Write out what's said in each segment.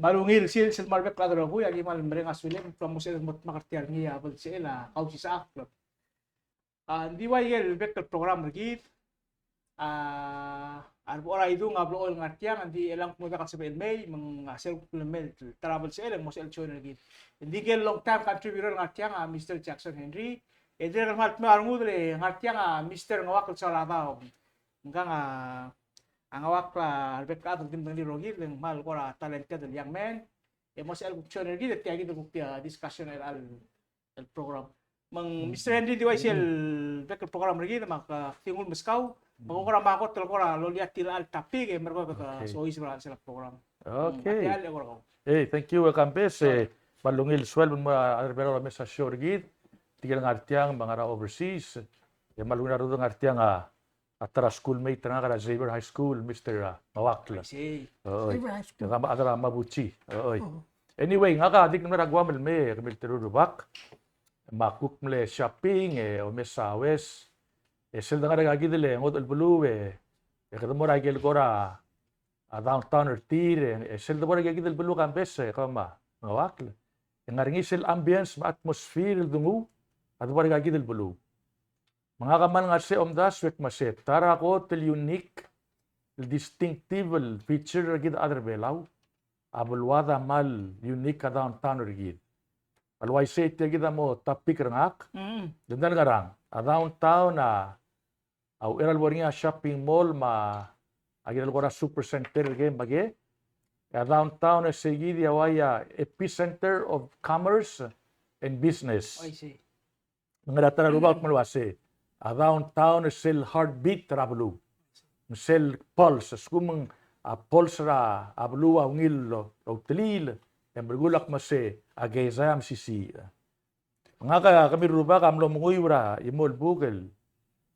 Malungil sil marbek kadro ko yagi mal mereng aswilem promosi mot makartiar niya abol sila Kausischakl. Di wa yel bek program git. Arbo ora itu ngablo ol ngartiang andi elang pumunta ka sa May mga self-implement travel sila mo sel chon git. Hindi gel long time contributor ngartiang Mr. Jackson Henry. Eder mat ma arngudre ngartiang Mr. ngawak sa lataw. Hanggang ang awak pa arbet ka atong timbang dirogi ng mal ko talented young man e mo sa chon git at yagi dug discussion al program. Mang Mr. Henry diway sel bek program git mak tingul Moscow. Mangukura makot telkora lo lihat til al tapi ke mergo ka so isra sila program. Okay. Hey, thank you welcome bes. Malungil swel mo arbero mesa sure git. Tigil ngartiang mga overseas. Malungil ro ngartiang atara schoolmate na kara Xavier High School Mr. Mawakla. Xavier High School. Nga adara mabuchi. Anyway, nga ka dik na ragwa me kamil tirubak. Makuk mle shopping o mesa west. Sel da nga gidele ngot albulu kada mo ragel kora downtown tir sel da mo ragel albulu kan bes kama ngawakl ngaringi sel ambience ma atmosphere dungu at mo ragel albulu mga kaman nga se omdas wek maset tara ko tel unique distinctive feature gid other belaw abulwada mal unique ka downtown gid alway se gid mo tapik rangak dundan garang downtown au eral boringa shopping mall ma agil gora super center game bage downtown segidi awaya epicenter of commerce and business ngara rubat malwase downtown sel heartbeat rablu sel pulse skumang pulse ra ablu ngil rotlil embergulak mase agezam sisi nga kami ruba kamlo munguyura imol bugel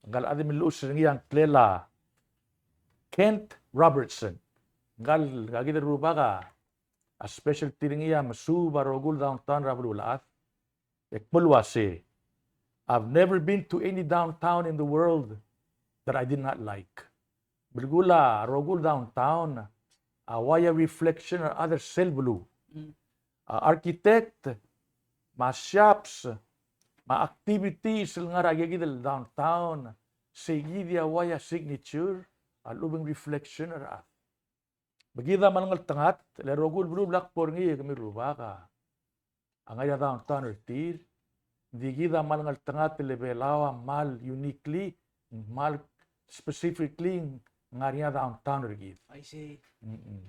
ngal adim luus ngiyang Clela Kent Robertson ngal gagid ruba ka a special tiringiya masu barogul downtown rabululat ekmulwase I've never been to any downtown in the world that I did not like bilgula rogul downtown awaya reflection or other selbulu architect ma shops ma activities nga ragigidel downtown segidi awaya signature alubing reflection ar bagida man ngal tangat le rogul blue black por ngi kami rubaka angaya downtown tir digida man ngal tangat le belawa mal uniquely mal specifically ngaria downtown rigid I see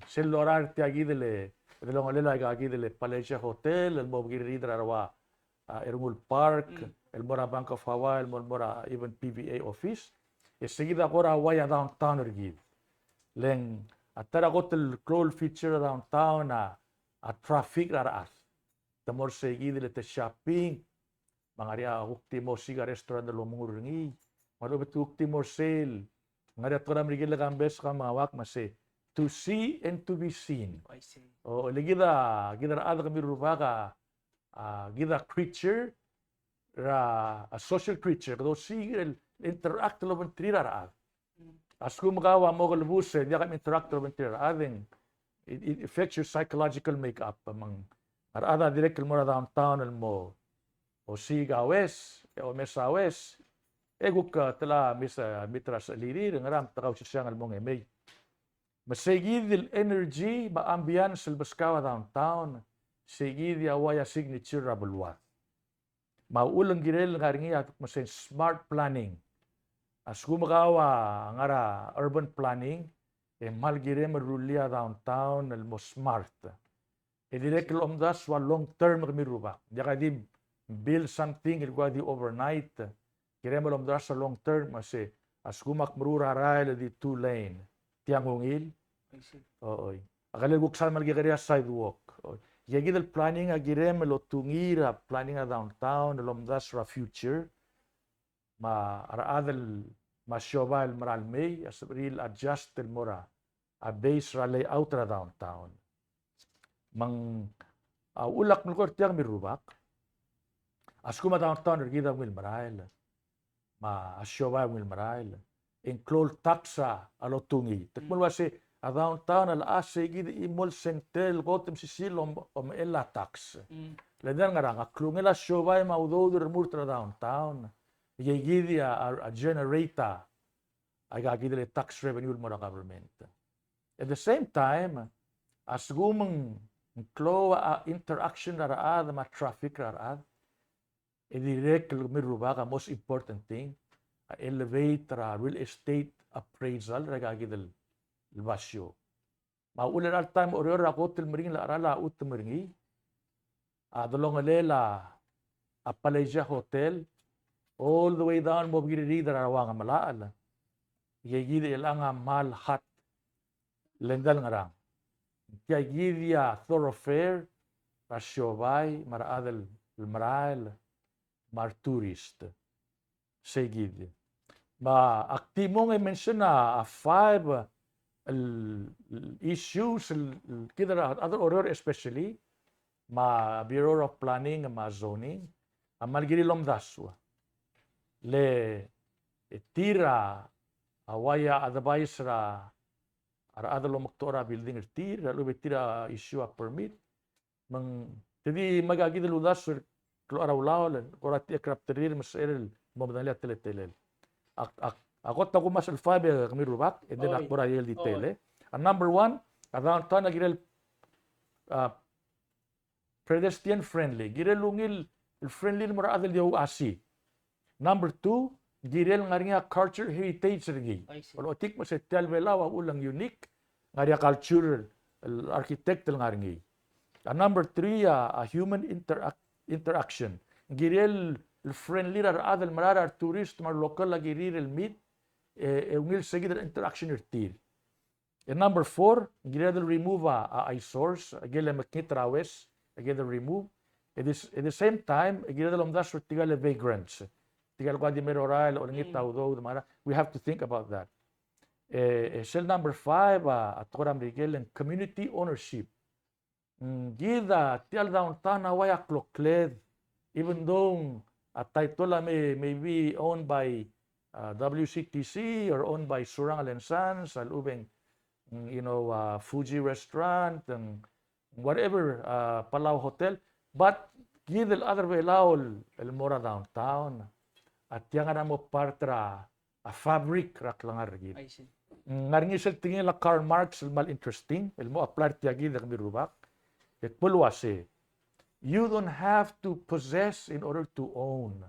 sel orar ti agidele de lo ngale agidele Palacia Hotel el bobgiri darawa Ermul Park, el Mora Bank of Hawaii, el Mora even PBA office. Seguida agora waya downtown rigid. Leng atara hotel crawl feature downtown a traffic raras. Tamor seguida le te shopping. Mangaria ultimo siga restaurant de lomungi. Malo betu ultimo sale. Ngaria toram rigid le gambes ka mawak mase to see and to be seen. I see. Oh, legida gidar ada kami rubaka gida creature a social creature kado sigil interact lo bentrira asku magawa mo galbus dia kami interact lo bentrira ading it affects your psychological makeup amang arada direct mo downtown mo o siga west o mesa west eguk tala misa mitras lirir ngaram takaw siyang almong emay masegid energy ba ambiance selbaskawa downtown segidi awaya signature rabulwa. Maulang girel ngaringi atuk masen smart planning. As kumakawa ngara urban planning, mal gire marulia downtown el mo smart. Direct omdas wa long term kami ruba. Jaka di build something ilgwa di overnight. Gire omdas sa long term mase as kumak marura rail di 2 lane. Tiang hungil. Oy. Akala buksan malgigariya sidewalk. Yagid el planning agirem lo tungira planning a downtown lomdas ra future ma araadel ma shoba el maral may as real adjust el mora a base ra layout ra downtown mang ulak mo kortiang mirubak as kuma downtown gida wil maral ma shoba wil maral include taxa alo tungi tekmol wase downtown al ase gid imol sentel gotem sisil om ella tax. Ledan nga nga klungela showay maudodur murtra downtown. Gidi a generator ay gagidele tax revenue mo government. At the same time, as gumang kloa interaction raraad ma traffic raraad, direct miruba ka most important thing, elevate real estate appraisal ragagidel basyo. Maulan al time orior ako tilmering la arala ut tilmeringi. Adolong alela a Palaisia Hotel all the way down mo bigiri darawang malaal. Yegide ilanga mal hat lendal ngarang. Kaya gidia thoroughfare rasyobay maraadel maral mar tourist. Segid. Ma aktimong ay mention na 5 issues kita other order especially ma Bureau of Planning ma zoning amal giri lomdaswa le tira awaya advice ra adalo maktora building tira lo tira issue a permit mang jadi magagid ludas klo arawlaw korati krapterir masel momdali teletelel ako ta kumas al fiber kami rubak and then akbora yel detail and number 1 around ta nagirel pedestrian friendly girel lungil friendly mo ra adal yaw asi. Number 2 girel ngaringa culture heritage rigi wala tik mo sa telvela wa ulang unique ngaria cultural architect ngaringi. And number 3 a human interaction girel friendly ra adal marara tourist mar local lagi rirel meet ungil segid interaction irtir. And number 4 girel remove eyesores gele makit rawes again remove. At the same time, tigal vagrants. Tigal kwa di meroral o ngit tawdo we have to think about that. Cell number 5 at koram rigel and community ownership. Gida tial downtown awaya klokled even though a title may be owned by WCTC or owned by Surang and Sons, Alubeng, Fuji restaurant and whatever Palau hotel, but gidel other way laol el mora downtown at yang mo partra a fabric rak langar gid. Ngaringi sel tingin la Karl Marx mal interesting el mo apply ti gid ak mirubak. Et pulwase you don't have to possess in order to own.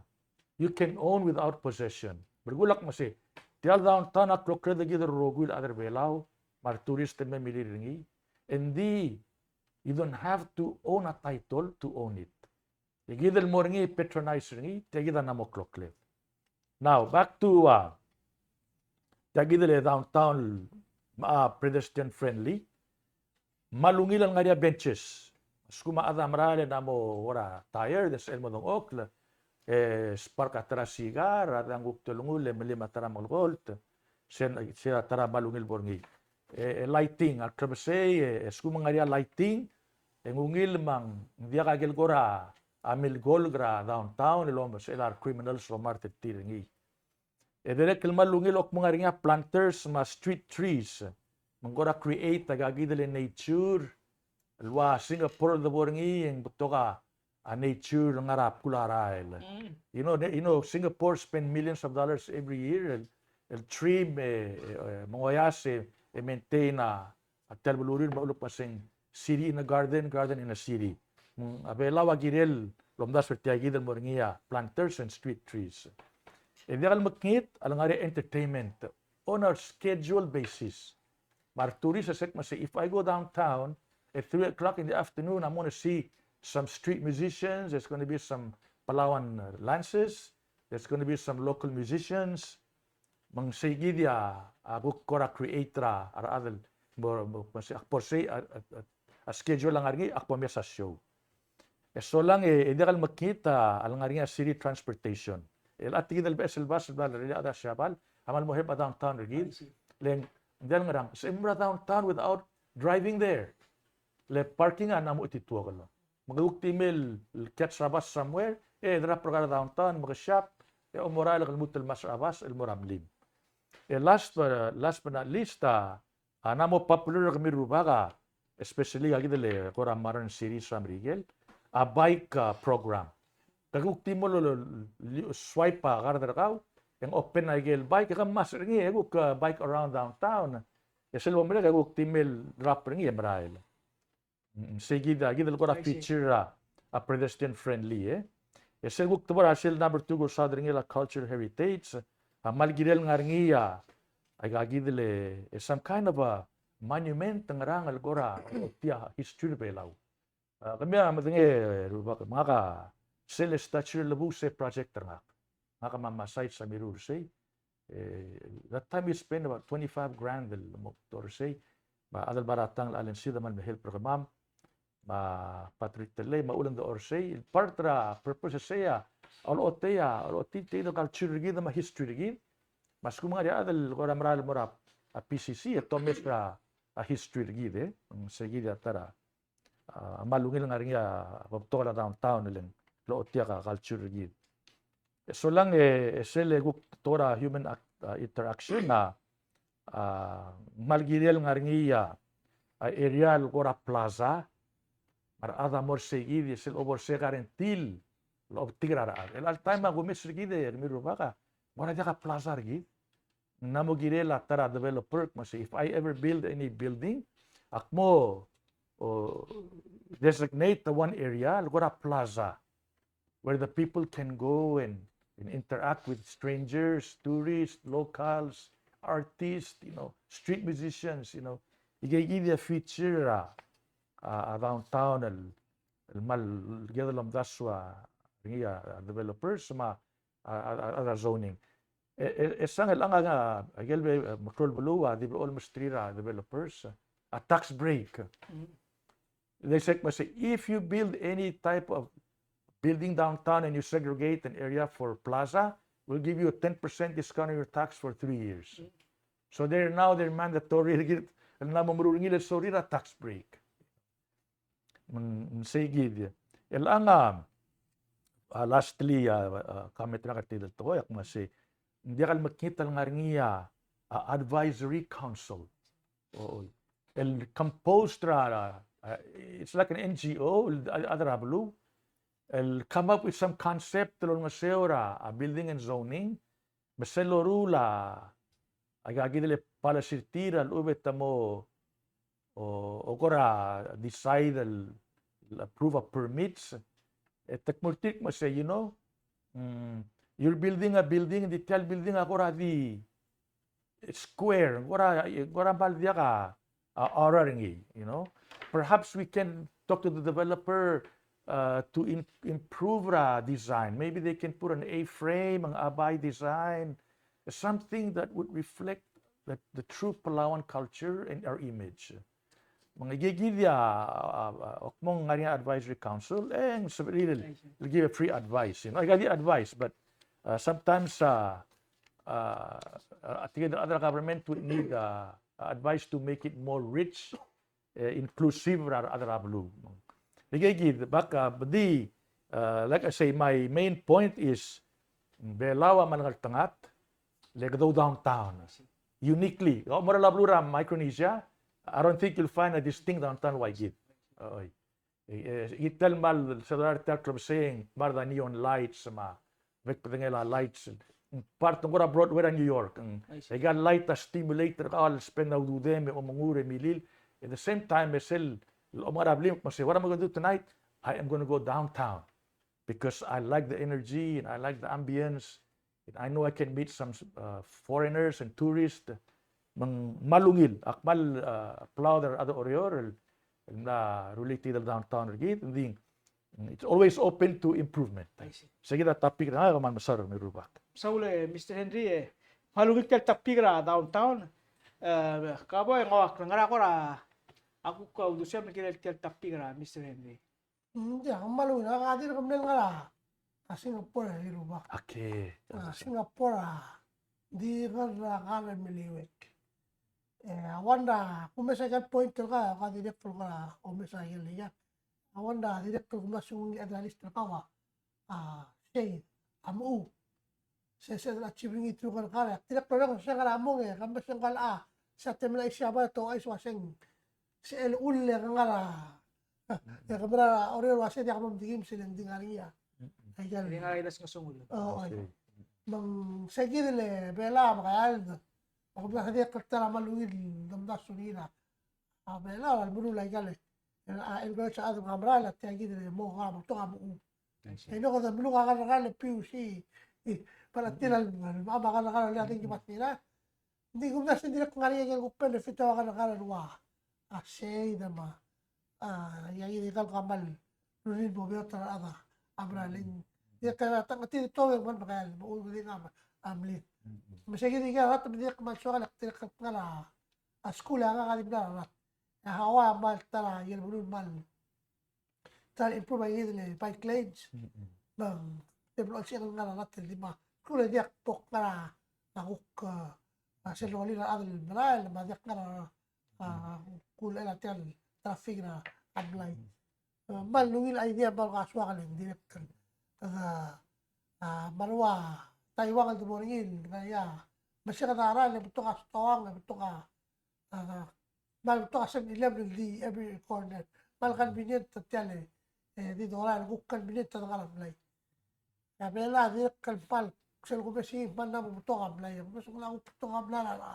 You can own without possession. Bergulak mo si tial downtown ak lokred gid rogul other way lao mar tourist me miliringi. Hindi you don't have to own a title to own it. Yagidal mo ringi patronize ringi, yagidal na mo kloklet. Now, back to yagidal downtown pedestrian friendly. Malungilan nga ria benches. Skuma ada marale na mo ora tire, des elmo dong okla. Spark atara sigar, adang uktulungul, melima tara malgolt. Siya tara malungil borngi. Lighting at trabasay skuma nga ria lighting ngungil mang dia kagel gora amil golgra downtown ilomos elar criminals romarte tiringi direct malungil ok mga ringa planters ma street trees mangora create tagagidel nature alwa Singapore the boringi ang butoka a nature ngarap kularail you know Singapore spend millions of dollars every year el tree mangoyase maintain a telbulurin maulok pasing city in a garden in a city. Abela wagirel lomdas vertiagidel moringia planters and street trees. E dial makit alangari entertainment on a scheduled basis. Mar tourist set mas if I go downtown at 3 o'clock in the afternoon, I'm going to see some street musicians. There's going to be some Palawan lances. There's going to be some local musicians. Mang saygidia agukora creatra aradel por say a schedule lang argi akpo sa show. So lang ideal makita alang argi city transportation. El atigidal besel bus bal rila ada syabal amal mo heba downtown argi. Len dal ngarang simra downtown without driving there. Le parking na mo itituwa kalo. Magukti mail catch a bus somewhere dra programa downtown mag shop umoral kalmutul mas abas el moramlim. Last but not least, Namo popular kami rubaka, especially agidele kora modern series from Rigel, a bike program. Kaguk timo swipe pa karder kau, yang open agel bike kag mas ringi aguk bike around downtown. Esel mo mera kaguk timel drop ringi emrail. Segida gidel kora I see. feature a pedestrian friendly Esel guk tubor asil number 2 go sa ringi la culture heritage. Malgidel ngaringiya ay gagidele some kind of a monument ng rangal gora tia history Palau. Kami matinge rubak mga sel statue labu se project nga. Mga mamasay sa mirur say. That time we spent about 25 grand del motor say. Adal baratang alin sida man help pro ma'am. Patrick maulan do or say part ra purpose say oloteya olotite do culture gid ma history gid. Mas kumanga dia adal gora maral morap a PCC ito mesra a history gid segida tara malungil nga rin pagtola downtown nilang lootia ka culture gid. So lang sele guk tora human interaction na malgirel nga rin area gora plaza marada mor segid sel over se karentil lo tigrara. El al time gumis gid miru baka gora dia ka plaza gid. Namo girela tara developer mas if I ever build any building akmo designate the one area gora plaza where the people can go and interact with strangers, tourists, locals, artists, street musicians, igay a feature downtown mal gedalam daswa developers ma zoning. Esang lang nga agelbe control buluwa di almost three developers a tax break. They say if you build any type of building downtown and you segregate an area for plaza, we'll give you a 10% discount on your tax for 3 years. So they're mandatory namamurungil sorry a tax break. Say gid. Elanga lastly comment na katidal to yak masi hindi kal makita nga ringiya advisory council. El composed it's like an NGO adrablu. El come up with some concept tulong maseora a building and zoning. Maselorula agagidele pala sirtira ubet mo o kora decide approve of permits. Tekmurtik mo say, you're building a building, detailed building ako di square, gora baldia ka oraringi, Perhaps we can talk to the developer to improve design. Maybe they can put an A-frame, ang abay design, something that would reflect the true Palauan culture and our image. Mga gigidya okmong nga advisory council will give a free advice. I got the advice, but sometimes the other government would need advice to make it more rich, inclusive other ablu. Gigid baka badi like I say, my main point is belawa mangaltangat legdo downtown uniquely. Moral ablura Micronesia. I don't think you'll find a distinct downtown Waigid. Itel mal sa theater saying mar the neon lights vekpengela lights part ng Broadway in New York. I got light a stimulator all spend na udem o mangure milil. At the same time mesel omarablim say what am I going to do tonight? I am going to go downtown because I like the energy and I like the ambience. And I know I can meet some foreigners and tourists. Malungil akmal Palau other orior na related downtown gate and it's always open to improvement. Sige na topic na man masarap ni Rubak. Saule Mr. Henry malungil ka topic ra downtown kaboy ngawak ngara ko ra ako ka udusya mikil ka topic ra Mr. Henry. Hindi malungil ka dir kamnel ngara Singapore ni Rubak. Okay. Singapore di ra kala miliwek. Awanda kumesa ka point ka director ka kumesa yeliya. Awanda director kumasung analyst ka wa. Say amu. Sa achieving itu kan kala. Director ka sa kala mo kamesa kala sa temla isyaba to ay swaseng si el ulle ngara ya kabra oriol wase dia kamam digim silang dingaria ay Hindi gal nga ilas nga sungul. oh ay Okay. mang sagir le bela makayal ako ba hadi katara maluil damda sunina bela al bulu lay gal el go sa adam kamra la tagid le mo ga mo to amu ay no kada bulu ga gal piu si para tilal ma ba gal le ating gimatira hindi ko na sindira ngari yang gupen fito gal wa asay dama yang ini kal kamal lunin bo beota ada abraling dia kaya tang ti to man bakal mo uli nga amli masaya gini ka rat dia kamal so kala ti kala askula nga kalib na rat hawa mal tara yel bulun mal tar improve ay le by claims bang teblo siya nga rat di ma kula dia pok para nakuk sa loli na adal malal ma dia nga kula la tiyan traffic na ablay malungil idea bal kaswa kalin director marwa Taiwan ang tumulingin kaya masya kataran na beto ka stawang na beto ka beto ka 7-Eleven di every corner mal convenient tatyale di dola guk convenient ta kalablay kaya bela di kalpal sel ko besi man na beto ka blay beso ko lang beto ka blay na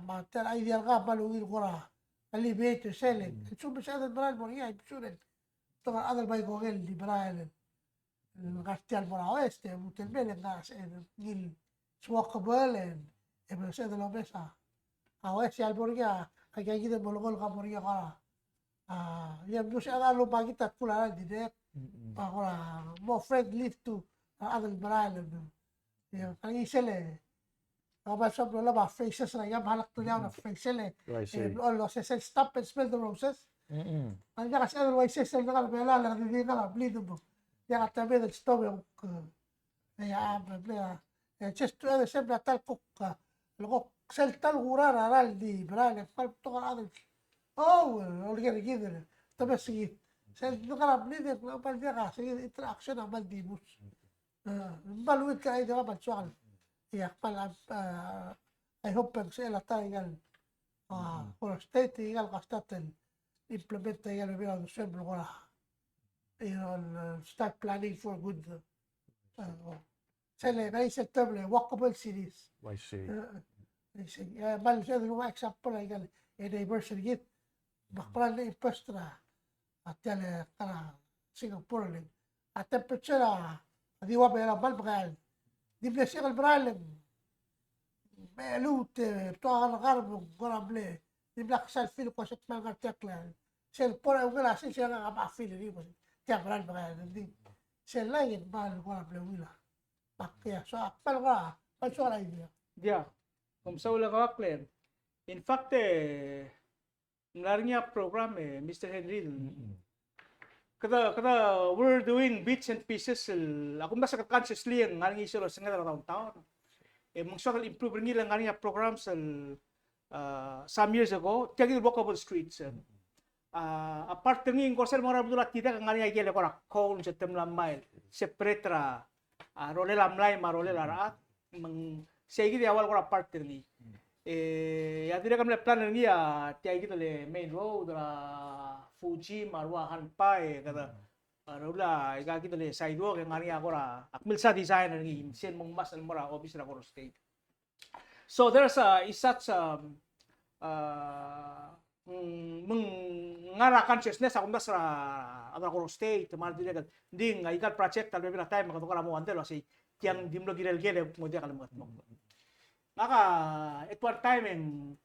mater idea ka malungil ko ra alleviate selling so bisa ada beral mo niya ibsuren to adal bay gogel liberal Castial por oeste, mutelbel en gil swakabel en se de la mesa. A oeste al borgia, aquí aquí de bolgol ka borgia kara. Ya no se ada lo bagita kula direct. Para mo friend live to adal beral. Ya kan isele. Aba sabro la ba faces na ya balak to na faces I see. lo se stop and smell the roses. Ang kasi otherwise se na bela la di na bleed mo. Ya tabi del stomach ya just to sempre tal coca luego sel tal gurar aral di brale fal to adal oh olga gider tabi sige sel no kala blide no pal dia ka sige interaction amal di bus baluit ka ay diba balsual ya pal I hope pag sila tayo for state igal kastaten implement tayo bilang sempre ko start planning for good sele may September walkable cities I see. bal siya yung example ay gal anniversary git bakpran na impestra at yan kara Singapore rin at temperature di wa pera bal bakal di bla siya kalbralem belute to karbo gorable di bla kasal fil ko sa mga teklan sel por ang gala siya nga ba-feel rin mo tiabral bakal di sel lain bal gorable wila pakya so apal ka palso la idea Yeah. Kung sa ulang kaklen. In fact, melalui niya program Mr. Henry. Kada we're doing bits and pieces. Ako nasa consciously ang ngaling isyo sa nga taon-taon. Mangsakal improve nila nga niya programs some years ago. Tiyagin walkable streets. Apart ng ko sa mga rabulat kita nga niya igele ko rakon sa temlam mile. Separate role lamlay marole lara Sige di awal ko na partner ni. Ya tidak kami plan ni tiai kita le main road la Fuji marwa hanpai kata rula ika kita le sidewalk yang ngani ako ra akmil sa designer ni sen mong mas almora office na ko state. So there's such ngara consciousness ako mas ra ko state mar dire ding ika project talbe na time makatuka mo antelo si yang dimlo gilel-gilel mo dia kalimutan mo. Maka at one time in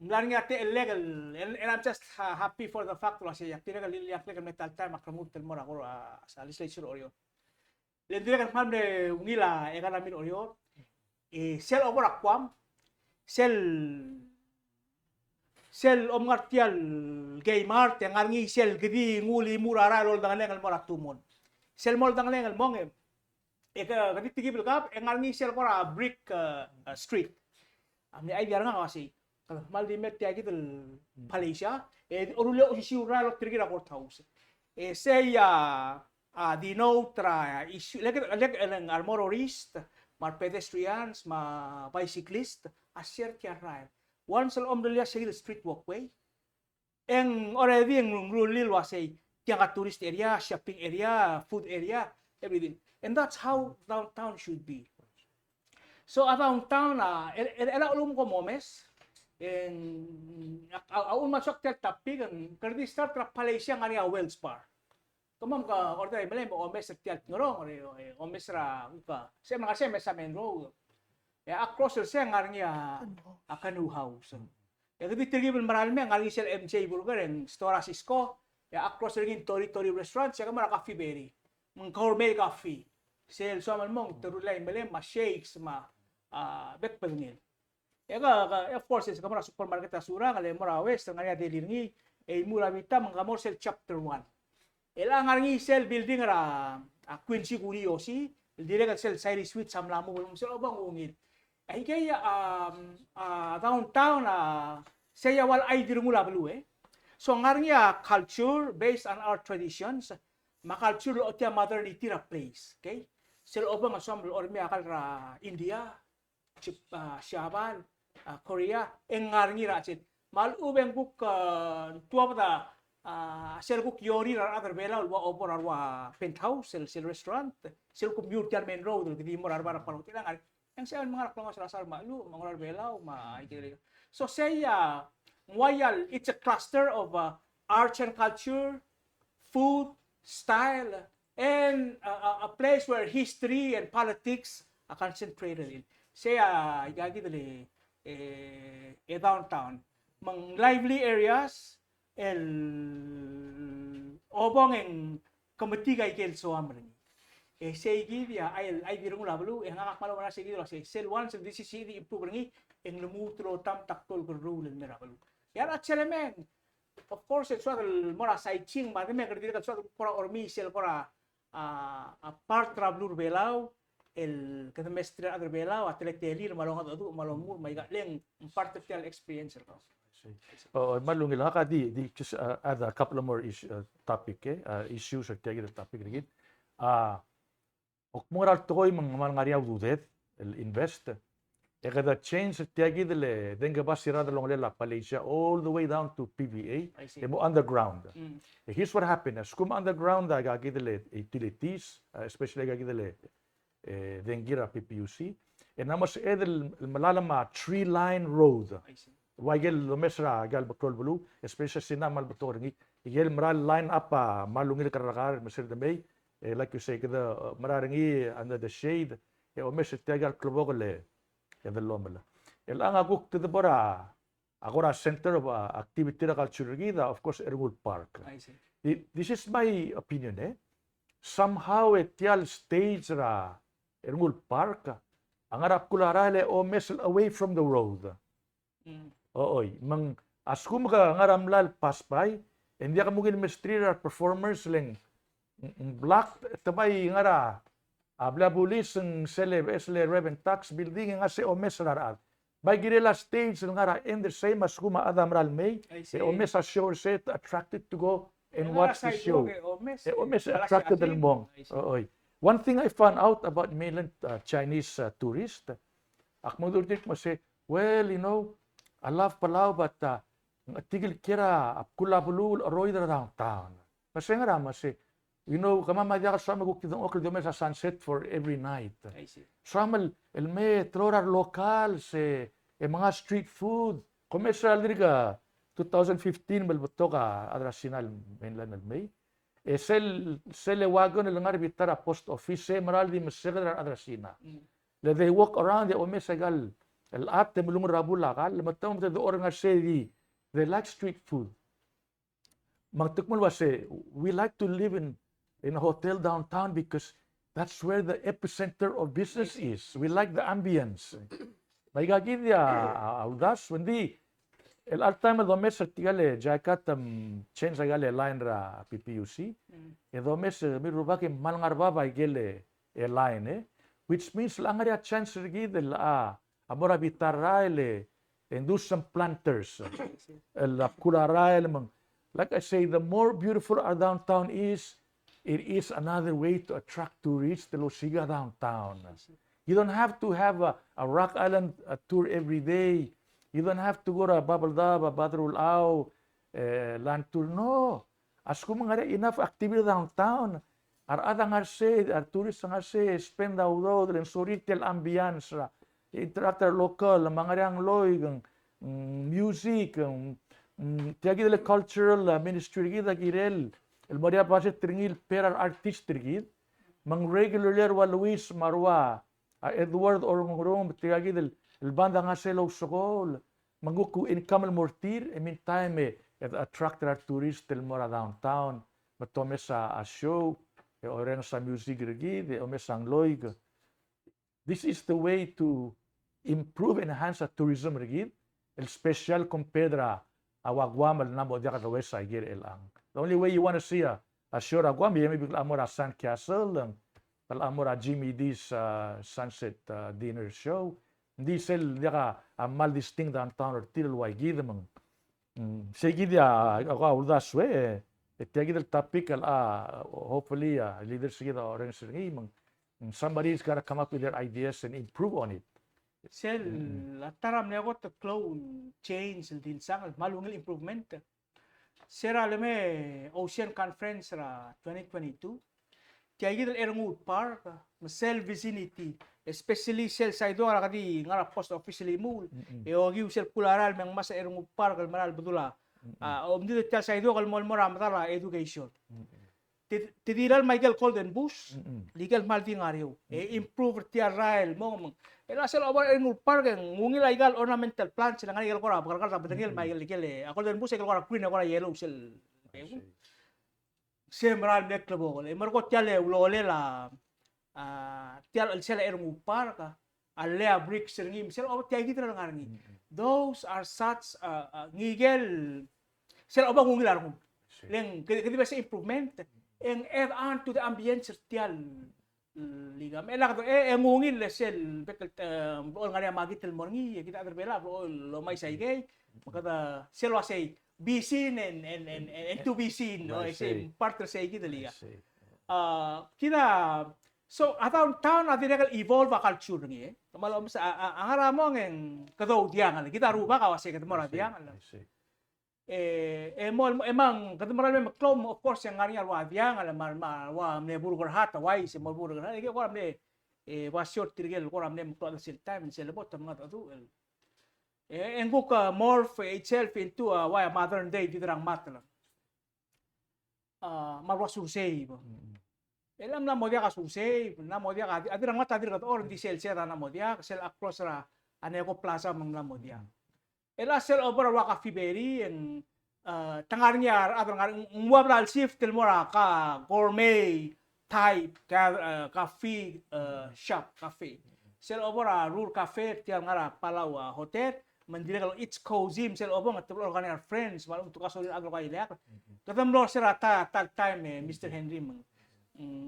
melalui ate illegal and I'm just happy for the fact lah siya tinagal legal metal time makamut tel mora ko sa legislature oryo. Lendira kan famde ungila e kana min oryo sel over akwam sel omngartial gay mart yang ngi sel gidi nguli murara lol dangan ngal mora tumon. Sel mol dangan ngal mong kadit tigil kap ngi sel ko brick street. Amni ay biar nga kasi mal di met tiagi tel Malaysia orulo usisura lo trigira courthouse. Say di no tra issue like an armorist mar pedestrians, ma bicyclist, asyar kya rai. Once al omdalia sa street walkway, ang already ang rulil wasay kya tourist area, shopping area, food area, everything. And that's how downtown should be. So at downtown, era ulum ko momes, and aun masok tel tapig ang kardi start tra Malaysia nga niya Wells Bar. Tumam ka order malay mo omes tel ngorong omes ra ka. Sa mga sa main road. Ya across sa nga niya akanuhaw. So di tigibel maralme nga sel MJ Burger and Stora Cisco. Ya across ring Tori restaurant sa mara coffee berry. Mga gourmet coffee. Sel so man mong turulay malay ma shakes ma bekpelngil. Of course, sa kamera supermarket asura, ngale mura west, ngaya deliringi, mura vita, mga more sel chapter 1. Nga ngi sel building ra, Quincy Curiosi, direct sel Siri Suite, samlamu, walang sel obang ungit. Kaya, downtown, saya wal ay dirungula balu So, nga culture based on our traditions, ma-culture lo otya modernity ra place, okay? Sel obang asam lo ormi akal ra India, Shaban, Korea, engarngi racin. Mal ubeng buk tua pada sel buk yori rar other bela ulwa opor arwa penthouse sel restaurant sel ku mutual main road di mor arba parang tilang yang saya mga rakong sa malu mga bela ma ikili. So saya while it's a cluster of arts and culture, food, style, and a place where history and politics are concentrated in. Saya igagi dali downtown mang lively areas el obong en komitiga ikel so amren say gidia ay dirung lablu ngak malo na sige lo say sel once of this city improve ngi en lumutro tam taktol ko rule en merablu yan at selemen of course it's what mora sightseeing ba me kerdi ka so pora ormi sel pora a part travelur belau el kada mestre other bela at telir malong adu malong may galing part of the experience ko. Malung ila ka di just add a couple of more topic issues or tagi the topic rigid. Ok moral toy mga ngariaw dudet el invest. Kada change tagi dele denga basira de long lela Malaysia all the way down to PVA. Demo underground. Here's what happened. Skum underground gagi dele utilities especially gagi dele dengira PPUC and namas edel malalama tree line road wagel lomesra gal baktol bulu especially sinamal baktor ngi igel maral line up malungil karakar mesir de bay like you say kada mararingi under the shade o mesir tagal klobogole the lomela el ang aguk to the bora agora center of activity culture gida of course Ergul Park. This is my opinion somehow etial stage ra Ergul Park ang arap kularale o mesel away from the road. Ooy, mang askum ka ngaramlal paspay, hindi ka mungkin mestrir performers leng black tabay ngara abla bulis ng sele reven tax building nga se o mesrarat. By girela stage ngara in the same askuma adamral may o mesa show set attracted to go and watch the show. O mes attracted del mong. Ooy. One thing I found out about mainland Chinese tourists, akmodurtik mo say, well, you know, I love Palau, but tigil kira kulabulul aroy downtown. Kasi nga rama say, you know, kamamadya ka sa magukitong okil dome sa sunset for every night. Sa el me trorar lokal se mga street food. Commercial ka 2015 malbuto ka adrasinal mainland May. Sel wagon na langar bitara post office maral di masegadar adrasina. They walk around the omesagal el ate mulung rabula kal matam te do orang asedi they like street food. Magtukmul wase we like to live in a hotel downtown because that's where the epicenter of business is. We like the ambience. May gagidya audas wendi el altama domes tigale jakat change gale line ra PPUC e domes mi rubake malngarba gele e line which means langaria chance gidel amora bitaraile and do some planters el kularaile like I say the more beautiful our downtown is it is another way to attract tourists to Losiga downtown. You don't have to have a Rock Island tour every day. You don't have to go to Babaldaba, Badrulao, land tour. No. As kung mga enough activity downtown, ar adang arse, ar tourist ang arse, spend daw and so retail ambience, interact local, mga ang loy, music, tiagi dele cultural ministry gida girel, el Maria Pase tringil per artist trigid, mang regular wa Luis Marwa, Edward Orongrom, tiagi del el banda nga selo sokol, manguku income el mortir, meantime attract our tourists del mora downtown, matome sa show, oren sa music rigid, ome sang loig. This is the way to improve and enhance tourism rigid, el special compedra awagwam el namo dia ka west side elang. The only way you want to see a sure agwam maybe amora Sand Castle, amora Jimmy D's sunset dinner show. Hindi sel dia ka mal distinct downtown or tilway gidamang. Seguida ako udaswe tiagi del topic hopefully leaders gida orange somebody's got to come up with their ideas and improve on it. Sel, taram niya ko to clone change din sang malungil improvement. Sera leme Ocean Conference ra 2022. Tiagi del Erngud Park, sel vicinity, especially sel side ra kadi ngara post officially mul. E ogi sel pularal mang mas Erngud Park maral budula. Dito tel side kal mol moram tara education. Tidiral Michael Golden Bush, legal maltingario. Improve tiar rail mo. Ela sel over Erngud Park ngungil legal ornamental plants nga legal ko ra bakal sa bedengil Michael legal Golden Bush ko ra green ko ra yellow sel. Semral nek labo le marko tiale ulole la tial sel Erngud Park alea bricks ngim sel over tiagi tra ngarni. Those are such ngigel sel over ngungil arong. Leng kedi ba sa improvement and add on to the ambience tial liga melak to ngungil le sel bekel ol ngari magitel morngi kita terbela ol lo mai sai gay makata sel wa say be seen and to be seen no say part say kita liga kita so atau town adinakal evolve culture ngi malom sa ang haramo ng kadaw diangan kita ruba ka wase ketemo ra diangan emang kadamaran may maklom of course yang ngari wa diang ala wa me burger hat wai se mo burger hat ko ramne wa short tirgel ko ramne mo to sil time se lebot mga to en book morph itself into a wa modern day didrang matla marwa sursei bo elam na modia ka sursei na modia ka adirang mata dir or di sel sera na modia sel across ra aneko plaza mang na modia ela sel over wa ka fiberi en tangar niya atang ngwabral shift tel mora ka gourmet type cafe shop cafe sel over rural cafe tiang ngara Palau hotel mandira kalau it's cozy sel over ngatlo kan friends malam tu kasolin aglo kay lek katam lo sera ta time Mr. Henry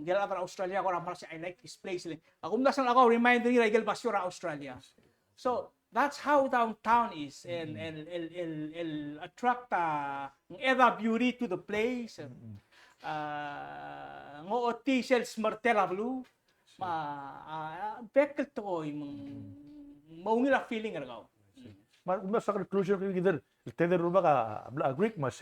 gel atang Australia ko ramal si I like this place ako nasan ako reminder ni gel basura Australia so that's how downtown is and el attract the beauty to the place ngo oti sel smartela blue bekel to maungila feeling ergaw mas sa conclusion ko gider teder ruba ka agree mas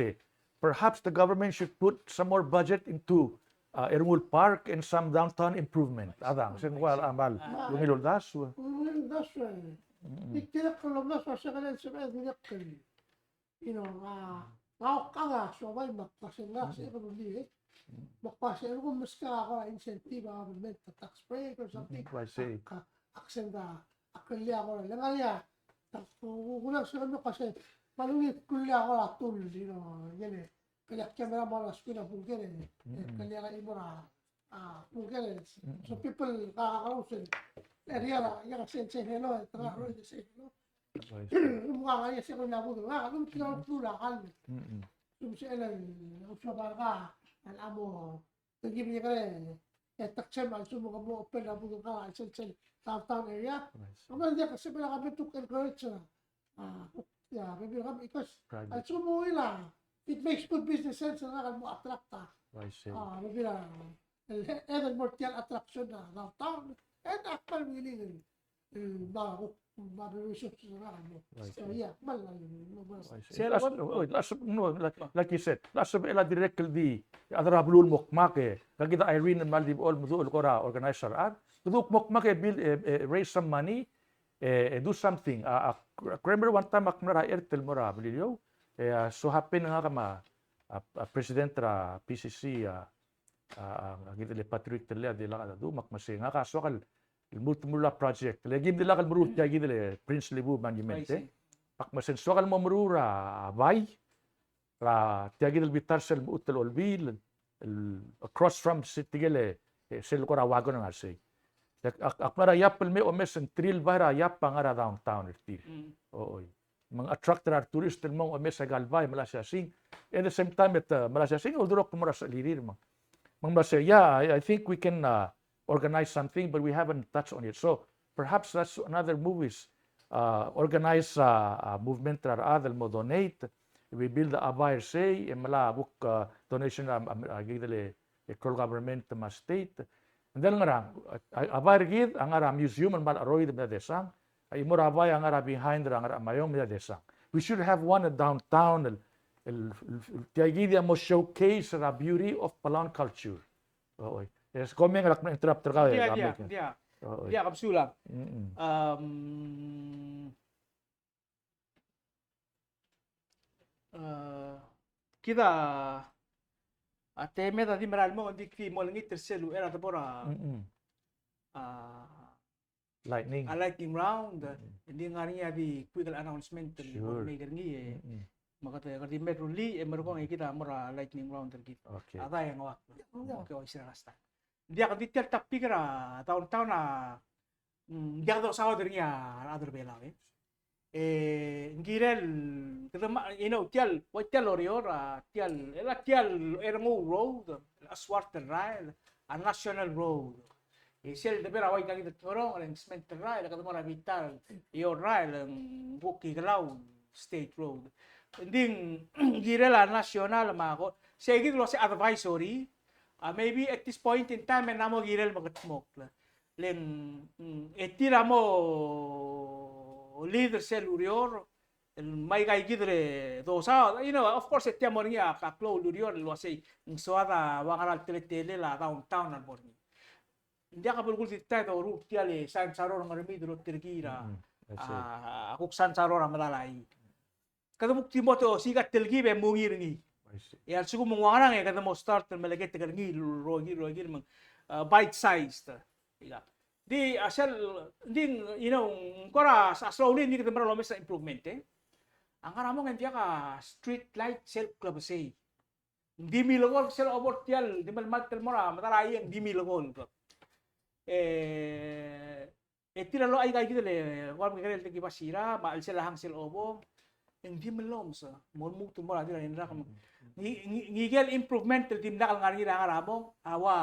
perhaps the government should put some more budget into Erngud Park and some downtown improvement adang sen wal amal lumilol dasu Diktirak kalau mas masa kalian sebenarnya diktir, ngau kanga sobai makpasenga sih kalau beli, makpasen ko mas ka insentif government tax break or something. Aksen da akalya ko lang ya. Kulang sila mo kasi malungit kulya ko atul yan kaya kamera malas ko na pungkere kaya ka imora pungkere so people kakakarusin area la yang sense hello tengah ro de se hello mga kaya siya ko nabudo anong pinapula kan si elan usya ka alamo tagim niya kaya taksem al sumo ka mo open nabudo ka sense downtown area naman dia kasi pala kami to encourage yeah maybe kami because al sumo ila it makes good business sense na kan mo attract maybe even more tiyan attraction na downtown. And akmal willing resources na ano. So yeah, akmal like you said, last of ela directly adara blul mokmak kagita Irene and Maldiv all mudul kora organizer ad duduk mokmak build raise some money do something remember one time akmara Airtel mora bilyo so happen nga kama president ra PCC gitu le Patrick tele de la do makmase nga kaso kal multimula project lagi dila kal murut ya gitu le Prince Libu monumente pakmasen so kal mamrura bay ra tiagi del bitar sel utel olbil across from city gele sel ko rawagon nga say akmara yapel me o mesen trail bara yap pangara downtown irtil oy mga attractor tourist mo o mesa galbay Malaysia sing at the same time at Malaysia sing udurok mo sa lirir mo Malaysia I think we can organize something but we haven't touched on it so perhaps that's another movies organize movement ra adel mo donate we build a buyer say mala book donation gidele local government ma state and then nga abar gid ang ara museum and mal aroy de desang ay moravay ang ara behind ang ara mayong desang we should have one downtown tiagidi mo showcase the beauty of Palau culture oy yes comment lak na interrupt ka dia kapsula kita teme tadi meral mo hindi ki mo langi terselu era tapora lightning lightning round hindi nga niya di quick announcement may gangi makata kadi metro li meron ko kita mora lightning round tergit ada yang wak okay sira rasta dia kan detail tapi kira tahun-tahun dia do sawo dernya adur belawe ngirel kedema tial oriora tial ermo road aswart rail a national road sel de bera wai kagi torong ang cement rail kadmo ra vital rail ang buki galaw state road ding girela national mako sige lo sa advisory maybe at this point in time namo girel magatmok len etira mo leader sel urior may kay gidre dosa of course etiamo niya ka klo urior lo say soada wangaral tele la downtown al borni india ka bulgul titta to ru tiale san saror ngarmi dro tirgira akuk san saror malalai kada bukti mo to sigat telgi be mungirngi ya sugu mungwarang kada mo start malaget ngi rogi mang bite sized di asal ding kora sa slowly hindi kita maralo sa improvement ang karamo nga ka street light self club say di milogol sel obortial di malmatel mora matalay ang di milogol tiralo ay kay gidele war mga kay pasira maal sila hang sel obo hindi malom sa molmuto mora dira indra kam ngigel improvement tim nakal nga ngira karamo awa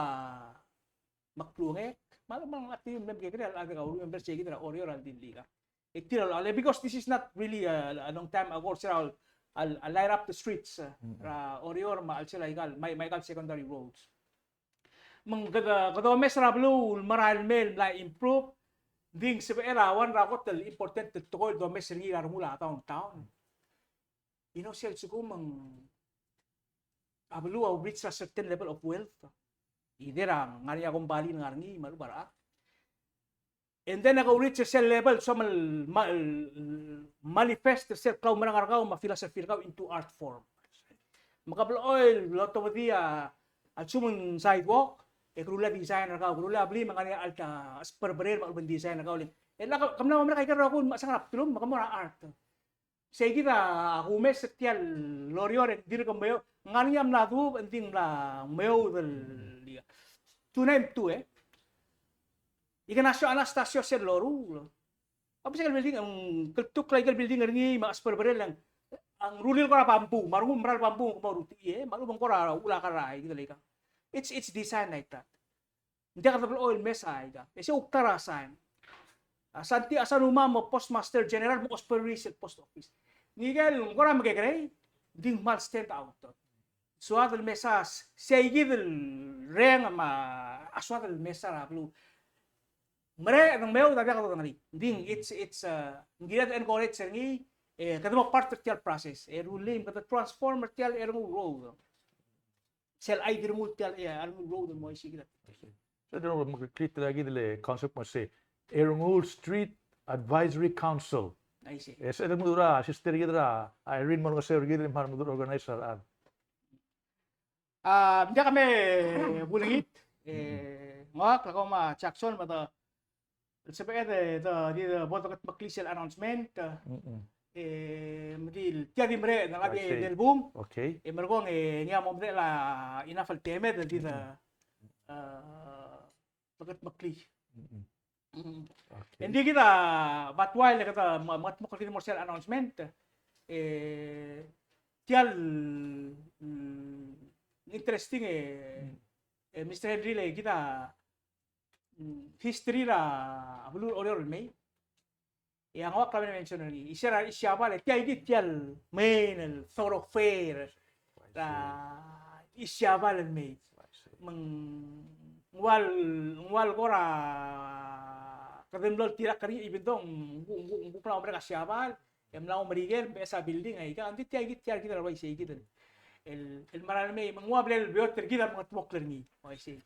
maklunge malamang active member kaya aga ka member sige na original din liga iktiralo because this is not really a long time ago sir I'll light up the streets orior maal sila igal may secondary roads mang kada mesrablo maral mel la improve ding sa era one rakot important to ko do mesri mula town sel suko mang ablu au reach a certain level of wealth iderang ngari akong bali ngarngi malubara and then naka-reach sa level so manifest sa kaw manangarkaw ma-philosophy kaw into art form makablo oil loto dia at sumun sidewalk kurula design kaw kurula bli mga alta asperberer mag design kaw kamna mo kay karo ko masangrap tulong makamura art sige na kumes tial lorior dir ko mayo nganyam na tu penting la mayo del tunay tu ika nasyo Anastasio sel loru apa sih building ang ketuk legal building ngi mas perberel lang ang rulil ko na pampu marunong maral pampu ko maruti maru bang kora ula karai gitu leka it's design like that hindi ka tablo oil mesay ka kasi uktara sign santi asan mo postmaster general mo osperisel post office nigel kora magagray ding mal stand out suat el mesas seguid el reng ma aswat el mesa rablu mere ng meu daga ko ngani ding it's ngira encourage ngi kadmo part of the process rulim kada transformer tel road sel ay dirmut tel road mo sigila So doon magkikita lagi dili concept mo si Erungul Street Advisory Council. ay si Sa edang mudura, sister gidra, Irene mo kasi gidra mahal mudur organizer an. hindi kami bulingit ngak ako ma Jackson mata sabi di boto kat maklisel announcement medil tiadi mere na I lagi see. del boom Okay. mergong niya mo mere la inafal teme di bagat makli Okay. hindi kita batwal kata mat mo kasi mo sel announcement tial interesting Mr. Henry le kita history ra abulur order may yang awak kami mention ni isya ba le tial main el thoroughfare ra isya ba le may ngwal ko ra kademlol tira kari ibintong bukla mereka siapa emlau merigel besa building ay ka anti tiar kita rawai sei kita el maral me mengwab el biot kita mga twok lerni ay sei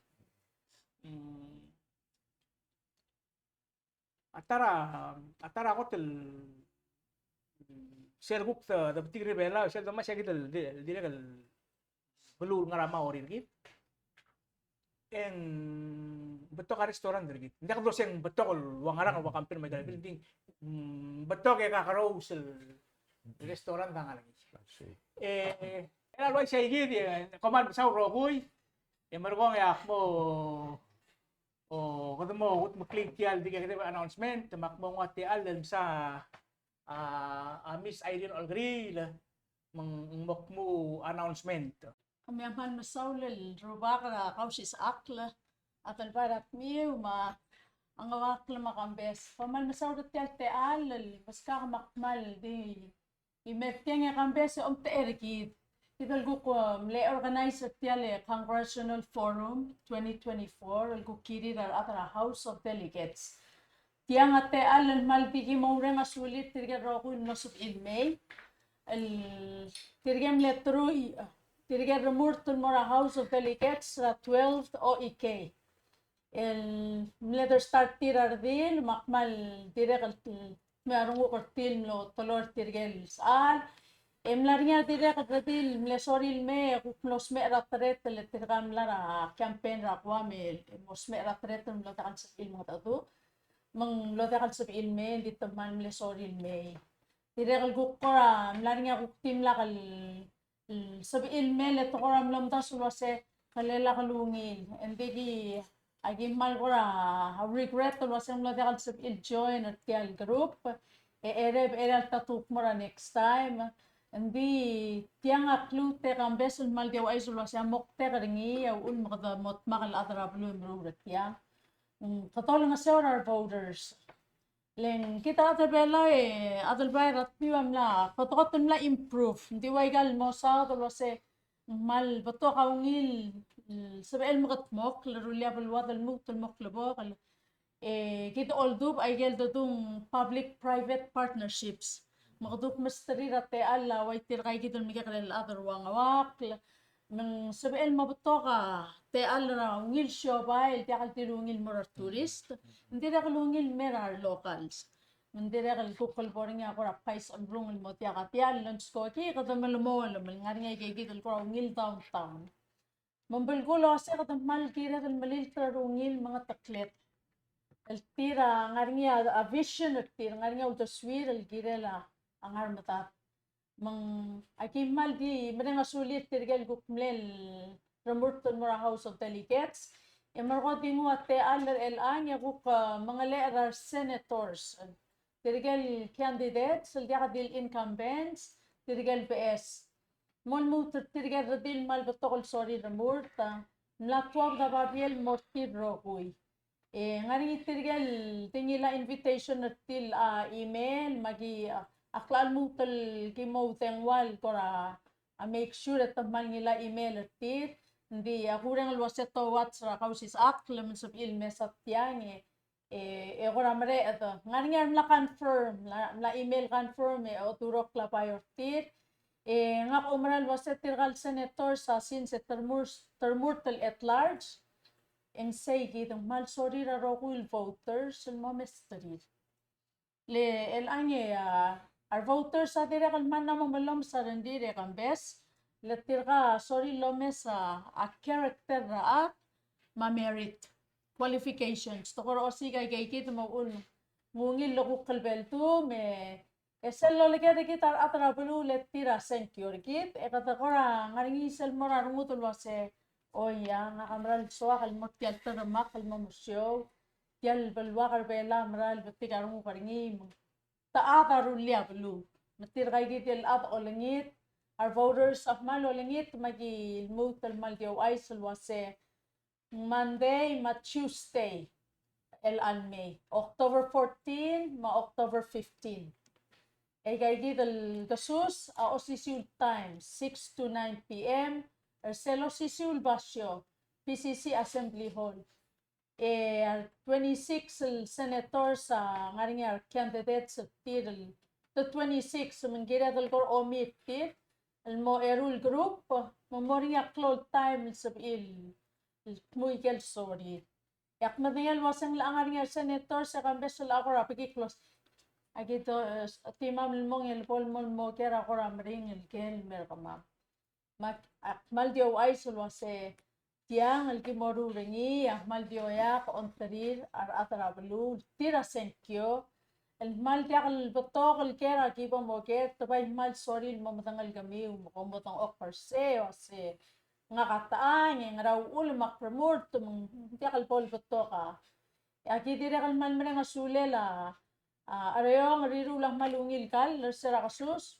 atara ko tel sel guk da tigre bela sel da masya kita dire kal belur ngarama orin git en betok ka restaurant diri hindi ka doseng betok wangarang wa kampir may galbil ding betok ka karo sel restaurant ka lagi era lo siya gid command sa rogoy mergong ya mo kada mo ut maklik tial di ka announcement makmo ngati alem sa Miss Irene Olgril mo announcement Kami aman masaulil rubaka Kausischakl at albarat miu ma ang awakla makambes. Paman masaulat tial baska makmal di imertiang kambes te ergid. Tidal ko le organize tial Congressional Forum 2024 ko kiri dar atra House of Delegates. Tiang ate al malbigi mo reng asulit tirga roku no sub May. Tirgem letro Tirger remurtul mora House of Delegates ra 12th OEK. El leather start tirar din makmal direk merungu kortil lo tolor tirgel sal. Emlarnya direk radil mlesoril me kuklos me ratret le tirgam lara campaign ra kwame mos me ratret lo takan sa film tatu. Mang lo takan sa film me dito man mlesoril me. Direk gukora mlarnya kuktim lakal sabihin mele to koram lam ta sulwase kalela kalungin endigi agi mal kora regret to wasem la dekal sabihin join at tial group ereb eral tatuk mora next time endi tiang aklu te kambes mal dia ay sulwase mokte karingi au un makada mot makal adra blue mrurat tiang katol nga our voters Len kita atabela atalbayrat piwam la fotokotum la improve hindi waigal mo sa tolose mal bato kaungil sabel makatmok larulia balwad almuk tulmok labok kita oldub ay gel dodung public private partnerships makaduk masteri rate alla waitir kay kita mikakal other wangawak nang sabel mabato ka te alla ngil shobay te akal tilungil morar tourist hindi na kalungil merar locals hindi na kalukol boring ako rapais ang blungil mo tiya katial lunch ko ki kada malumol ngari nga igigit ko ngil downtown mambalgulo kasi kada mal kira kan malil tarungil mga taklet el tira ngari nga a vision at tira ngari nga utaswir el girela ang harmata mang akimal di mereka sulit tirgal gukmlel ramurton mora House of Delegates marko tingu ate aler elang ya guk mga lerar senators tirgal candidates dia dil incumbents tirgal PS mon mo tirgal radil mal batokol sorry ramurta natwag da babiel mortir rokuy ngari tirgal tingila invitation at til email magi aklal mo tal kimo tengwal kora make sure that tamal nila email tit hindi kurang alwaseto what's ra Kausischakl man sub ilmesat yang ora mare ato ngan la confirm la email confirm o turok la payortit nga umral wasetir kal senator sa sin se termurtel at large en say gitong mal sorry ra rokul voters mo mystery le el anye our voters sa dire kal man namang malom sa rendire kan bes letir ka sorry lomes a character ra ma merit qualifications to koro si kay kit mo un ngungil lo kalbel tu me esel lo leke de kitar atra bulu letira secure kit e kata kora ngaringi sel mora rumutul wase oya nga kamral so kal motial tan makal mo musyo yal balwa kar bela mral betti karungu karingi ta ata rulia bulu metir kay kit el at olengit our voters of mal olengit magi mutal mal dio aisel wase Monday, ma Tuesday, el May. October 14, ma October 15. Kay el gasus a osisiul time 6 to 9 p.m. Selo sisiul basyo PCC Assembly Hall. 26 el senator sa ngaring candidates tir the 26 mengira del kor omit tir el mo erul group mo moringa close time sa muy kel sorry yak madingal wasang laangar nga senator sa kambes la ako rapiki close agito timam mong el polmon mo kera ko ramring el kel mer kama mak mal dio ay sulwase tiang el kimoru ringi mal dio ya on tarir ar atrablu tira senkyo el mal dia el botok el kera kibo mo ke tabay mal sorry mo matangal kami mo komotong offer se o se nga kataan nga raw ul makpromort tum tiakal pol beto ka aki dire kal man mere nga sulela arayo nga riru lang malungil kal sera kasus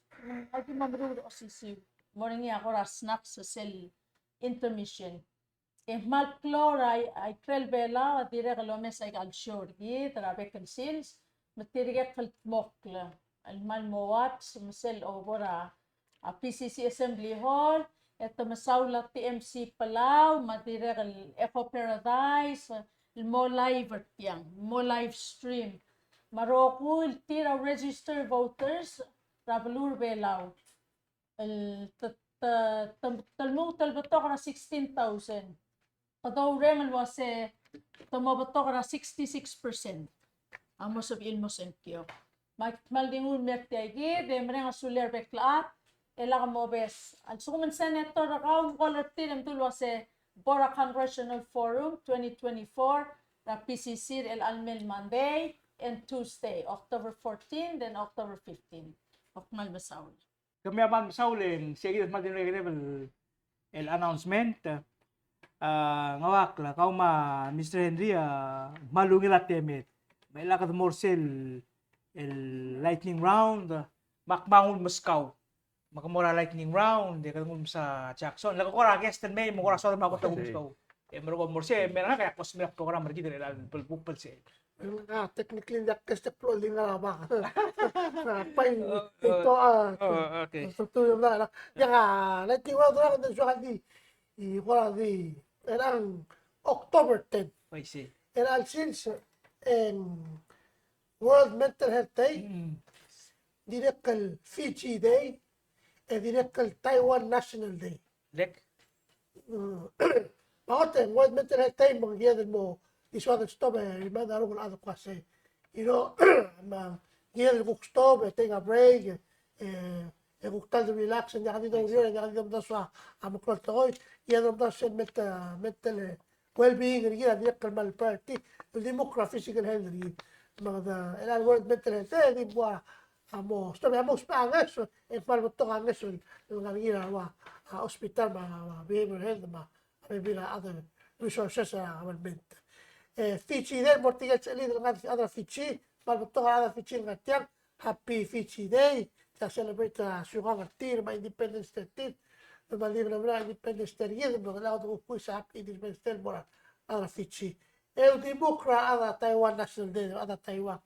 aki mamru osisi morning ako ra snack sa sel intermission mal chloride ay krel bela dire kalomes ay calcium gi trabe kan sils matirige kal mokla al mal mowat sel obora PCC Assembly Hall ito masawla TMC Palau, matira Eco Paradise, mo live yang, mo live stream. Maroko, tira register voters, Rabalur Belaw. Talungab talbato ka na 16,000. Padaw rin wase, tumabato ka na 66%. Amo sabihin mo senkyo. Maldingun merti ay demre nga suler beklaat, ela mo bes al suman senator account color tim tulwase Bora Congressional Forum 2024 na PCC el Almel Monday and Tuesday October 14 then October 15 of Malbasaul Kami aman masaulen sige mal din el announcement ngawak la kauma Mr. Henry malungil at temet may lakad morsel el lightning round makmangun Moscow makamura lightning round di kadung sa Jackson lago ko ra guest may mo ko ra so ma ko tawag ko mo ko morse meron kaya kos me program margi dire al pulpul se technically that test uploading nga ba pain ito okay so to yung na nga lightning round ra din so hadi wala di erang October 10 I see erang since World Mental Health Day direkal Fiji Day direkal Taiwan National Day. lek Bakit World Mental Health Day mga giyan mo iswag stop man darong ano kasi mag giyan ko stop take a break guktal de relax and yakadi daw yun yakadi daw sa amuklot ko giyan daw sa mental well-being giyan direkal mal party democracy physical health mga the World Mental Health Day di buwa amo stop amo spangas para beto angas yung ginawa hospital behavioral health maybe other resources government Fiji Day mortigal sa leader ng other Fiji para beto other Fiji ngatiang happy Fiji Day to celebrate sugang artir ma Independence Day malibra na Independence Day yun mga lahat ko sa happy Independence Day mora other Fiji el democra other Taiwan National Day other Taiwan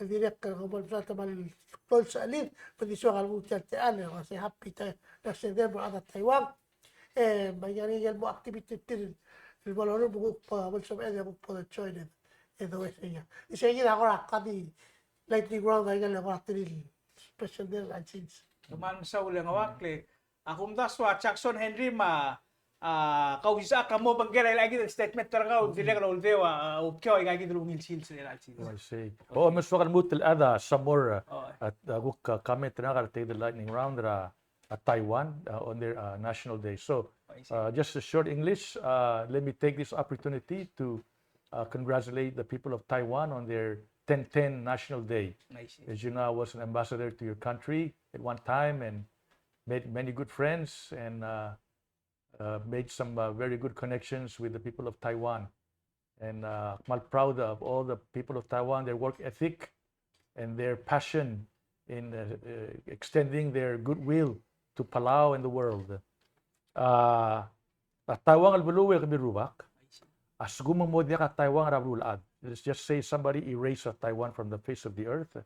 direct como sa mal tol sa alin pwede siya kalmo tiyaan kasi happy tayo na September at Taiwan may ganyan mo activity din el valor mo pa sa media mo po join it ito niya isa yun ako rakadi lightning round ay ganyan ako activity special din at since Tuman sa ulang awakle. Akum daswa Jackson Henry Kausischakl mo banggeray lagi ng statement talaga dili ka uldewa upkyo ay gagi dulungil sil sa sil. I see. Oo, mas makalmut ada some more Oh. at comment na take the lightning round at Taiwan on their National Day. So, just a short English. Let me take this opportunity to congratulate the people of Taiwan on their 10/10 National Day. Nice. As you know, I was an ambassador to your country at one time and made many good friends and made some very good connections with the people of Taiwan. And I'm proud of all the people of Taiwan, their work ethic and their passion in extending their goodwill to Palau and the world. Taiwan al-Buluwe kabirubak. As gumamod niya ka Taiwan rabulad. Let's just say somebody erased Taiwan from the face of the earth.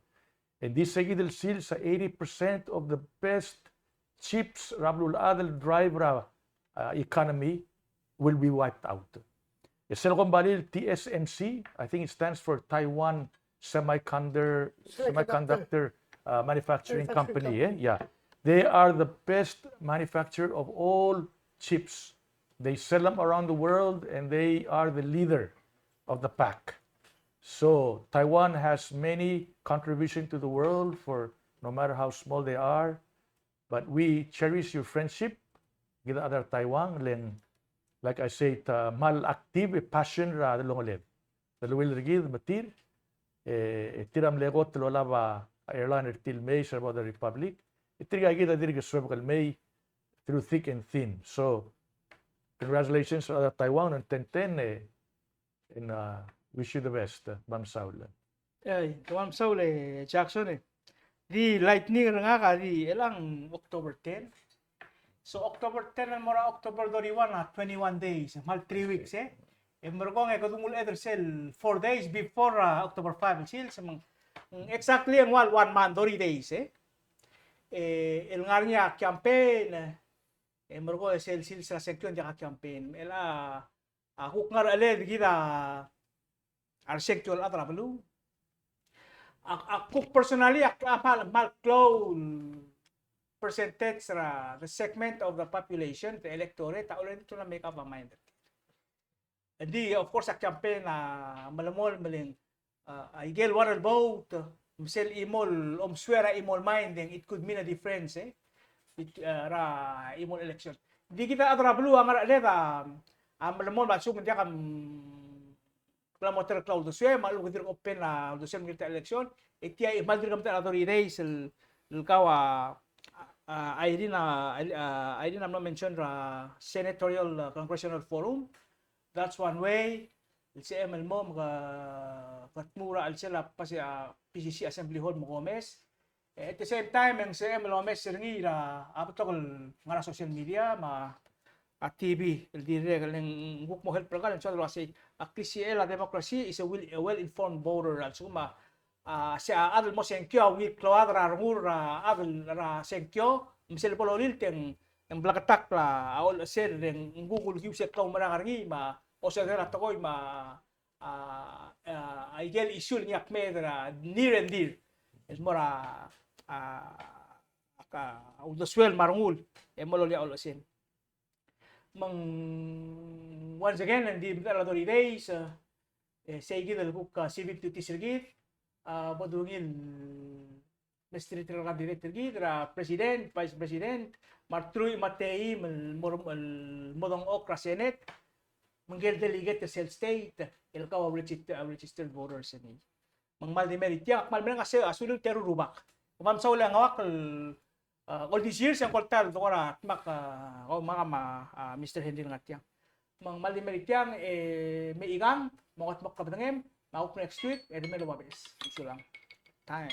And this segidel sil sa 80% of the best chips rabulad drive economy will be wiped out. Silicon Valley TSMC, I think it stands for Taiwan Semiconductor Manufacturing Company. Yeah, they are the best manufacturer of all chips. They sell them around the world, and they are the leader of the pack. So Taiwan has many contributions to the world for no matter how small they are, but we cherish your friendship. Gila other Taiwan, like I said, mal active passion ra dalongoled. Dalawil rigid matir, tiram legot lola ba airliner till May about the Republic. Itriga gida dirga swab may through thick and thin. So congratulations to other Taiwan on 10/10 and wish you the best, Ma'am Saul. Ay, Ma'am Saul Jackson Di lightning nga ka di elang October 10. So October 10 and mora October 31 21 days, mal 3 weeks moro ko nga kadungul either sell 4 days before October 5 sil sa exactly ang 1 month 30 days el ngar niya campaign moro ko sell sa section dia campaign ela huk ngar ale gida ar sexual atra balu ako personally mal clone percentage ra the segment of the population the electorate ulen to na make up a mind. Hindi of course a campaign na malamol maling I gel one vote misel imol omswera imol minding it could mean a difference ra imol election. Di kita atra blue amara leda malamol masuk dia kam motor cloud do swe malu dir open na do sem kita election itia imaldir kam ta authorities el kawa I didn't mention senatorial congressional forum. That's one way. LCM mo katmura al sila pa sa PCC Assembly Hall mo Gomez. At the same time, ang CM Gomez sirngi apatol nga social media at TV el dire galing guk mo help pragal so kasi la democracy is a well-informed voter also sa adal mo senkyo week kloadra rumura adal ra senkyo misel pololil teng ang blakatak la all ser ng Google View set ko marangarngi o sa dera tokoy I gel issue ni akmedra near and dear es mora udoswel marungul mololi olosin once again hindi authority days say gid book civic duty sirgid badungil Mr. Director gid president vice president martruy matei modong okra senate manggel delegate sa state el kaw registered voters ni mangmal di merit yak mal men kasi asulul terurubak umam sa ulang awak all these years ang koltal dora mak mga Mr. Henry Ngatiang mang mal di merit yang may igang mga kabangem mauk next week may lumabas ito lang time